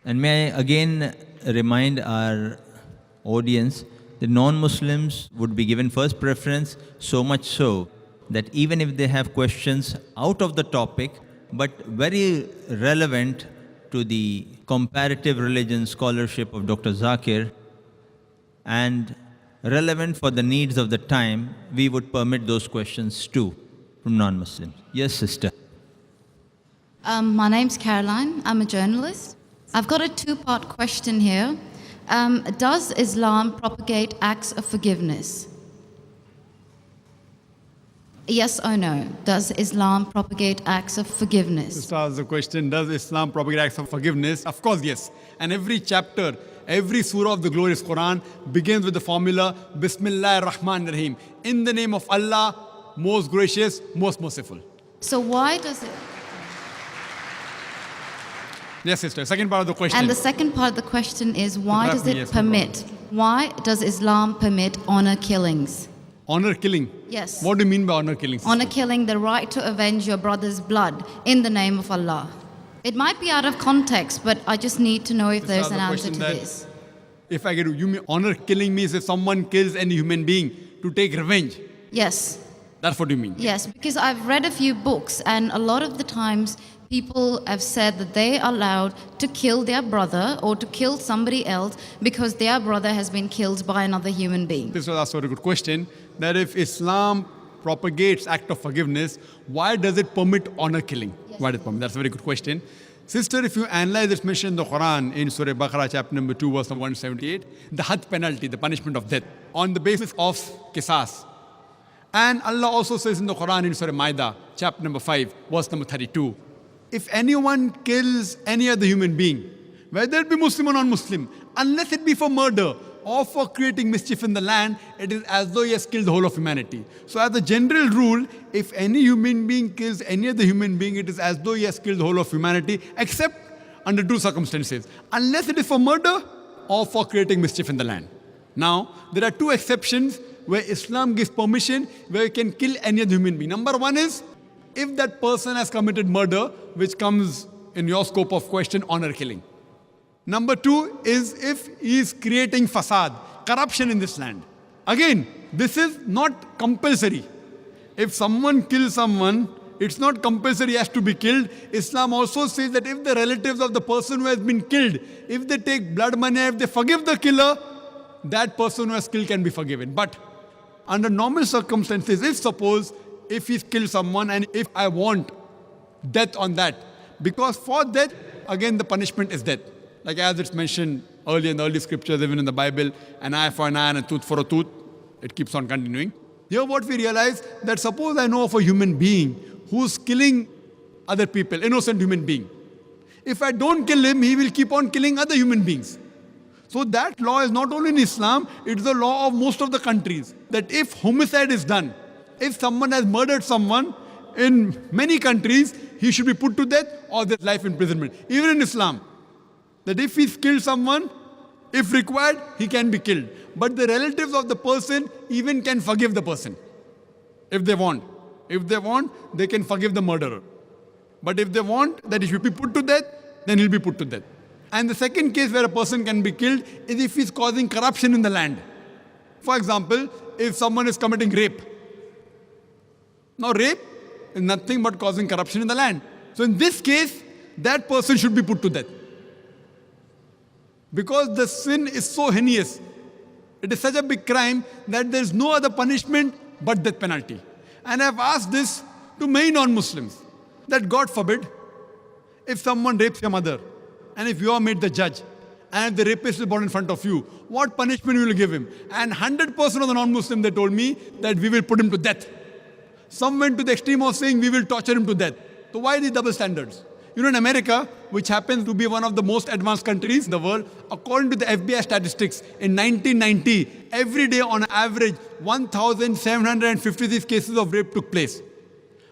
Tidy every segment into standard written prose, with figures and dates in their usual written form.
And may I again remind our audience that non-Muslims would be given first preference, so much so that even if they have questions out of the topic, but very relevant to the comparative religion scholarship of Dr. Zakir and relevant for the needs of the time, we would permit those questions too from non-Muslims. Yes, sister. My name's Caroline. I'm a journalist. I've got a two-part question here. Does Islam propagate acts of forgiveness? Yes or no? Does Islam propagate acts of forgiveness? Just ask the question, does Islam propagate acts of forgiveness? Of course, yes. And every chapter, every surah of the glorious Quran begins with the formula, Bismillah ar-Rahman ar-Rahim. In the name of Allah, most gracious, most merciful. So why does it... Yes, sister. Second part of the question. And the second part of the question is, why does it Yes, no permit? Why does Islam permit honor killings? Honor killing. Yes. What do you mean by honor killing, sister? Honor killing, the right to avenge your brother's blood in the name of Allah. It might be out of context, but I just need to know if there's an answer to this. If I get you mean honor killing means if someone kills any human being to take revenge. Yes. That's what you mean. Yes, because I've read a few books, and a lot of the times people have said that they are allowed to kill their brother or to kill somebody else because their brother has been killed by another human being. This was also a good question, that if Islam propagates act of forgiveness, why does it permit honor killing? Yes. Why does it permit? That's a very good question. Sister, if you analyze this mention in the Quran, in Surah Baqarah, chapter number 2, verse number 178, the had penalty, the punishment of death, on the basis of Qesas. And Allah also says in the Quran, in Surah Maida, chapter number 5, verse number 32, if anyone kills any other human being, whether it be Muslim or non-Muslim, unless it be for murder or for creating mischief in the land, it is as though he has killed the whole of humanity. So as a general rule, if any human being kills any other human being, it is as though he has killed the whole of humanity, except under two circumstances, unless it is for murder or for creating mischief in the land. Now, there are two exceptions where Islam gives permission where you can kill any other human being. Number one is, if that person has committed murder, which comes in your scope of question, honor killing. Number two is if he is creating fasad, corruption in this land. Again, this is not compulsory. If someone kills someone, it's not compulsory he has to be killed. Islam also says that if the relatives of the person who has been killed, if they take blood money, if they forgive the killer, that person who has killed can be forgiven. But under normal circumstances, if he's killed someone and if I want death on that, because for death, again the punishment is death. Like as it's mentioned earlier in the early scriptures, even in the Bible, an eye for an eye and a tooth for a tooth, it keeps on continuing. Here what we realize, that suppose I know of a human being who's killing other people, innocent human being. If I don't kill him, he will keep on killing other human beings. So that law is not only in Islam, it's the law of most of the countries. That if homicide is done, if someone has murdered someone, in many countries, he should be put to death or there's life imprisonment. Even in Islam, that if he's killed someone, if required, he can be killed. But the relatives of the person even can forgive the person, if they want. If they want, they can forgive the murderer. But if they want that he should be put to death, then he'll be put to death. And the second case where a person can be killed is if he's causing corruption in the land. For example, if someone is committing rape. Now rape is nothing but causing corruption in the land. So in this case, that person should be put to death. Because the sin is so heinous. It is such a big crime that there is no other punishment but death penalty. And I've asked this to many non-Muslims, that God forbid, if someone rapes your mother, and if you are made the judge, and if the rapist is brought in front of you, what punishment will you give him? And 100% of the non-Muslims, they told me that we will put him to death. Some went to the extreme of saying we will torture him to death. So why these double standards? You know, in America, which happens to be one of the most advanced countries in the world, according to the FBI statistics, in 1990, every day on average, 1,756 cases of rape took place.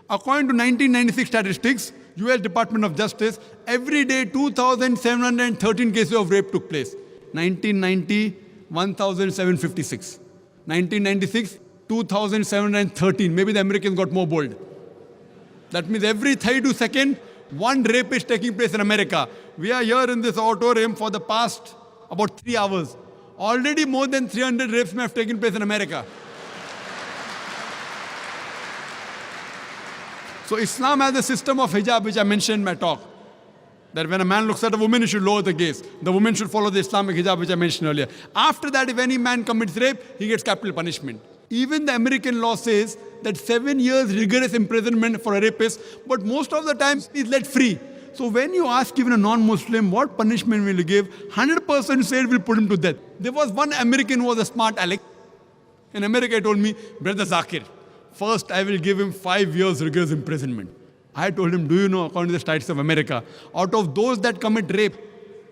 According to 1996 statistics, US Department of Justice, every day 2,713 cases of rape took place. 1990, 1,756. 1996, 2,713. Maybe the Americans got more bold. That means every 32 seconds, One rape is taking place in America. We are here in this auditorium for the past about 3 hours. Already more than 300 rapes may have taken place in America. So Islam has a system of hijab which I mentioned in my talk. That when a man looks at a woman, he should lower the gaze. The woman should follow the Islamic hijab which I mentioned earlier. After that, if any man commits rape, he gets capital punishment. Even the American law says that 7 years rigorous imprisonment for a rapist, but most of the time he's let free. So when you ask even a non-Muslim, what punishment will you give? 100% say we'll put him to death. There was one American who was a smart aleck. In America, he told me, brother Zakir, first I will give him 5 years rigorous imprisonment. I told him, do you know, according to the statutes of America, out of those that commit rape,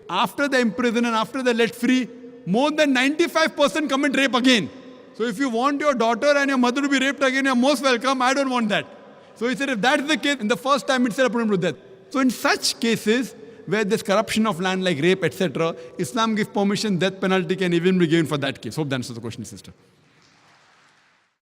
after the imprisonment and after they're let free, more than 95% commit rape again. So if you want your daughter and your mother to be raped again, you're most welcome. I don't want that. So he said, if that's the case, in the first time itself, put him to death. So in such cases, where there's corruption of land like rape, etc., Islam gives permission, death penalty can even be given for that case. Hope that answers the question, sister.